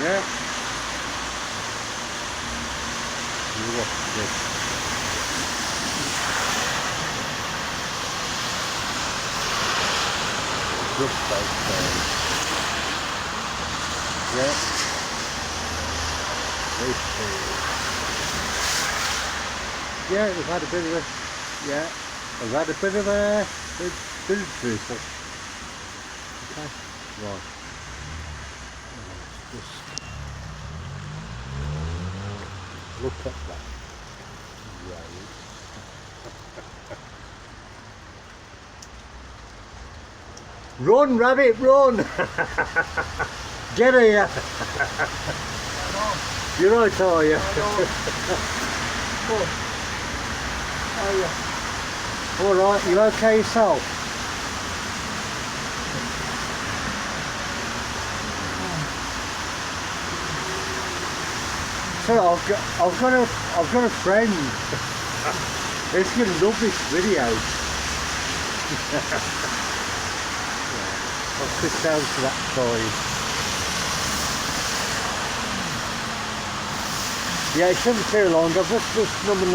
Yeah. You watch this. Just outside. Yeah. Yeah, we've had a bit of a, yeah, we've had a bit of a drizzle. Okay, right. Just look at that. Right. Run, rabbit, run! Get here! You're right, are you? Are you? Alright, you okay yourself? So I've got a friend. He's gonna love this video. I'll sit down to that side. Yeah, it shouldn't be too long. I've just pushed number 9.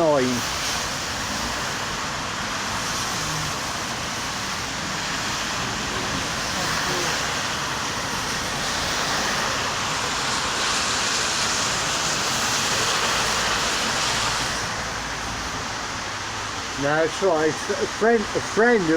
No, it's right. It's a friend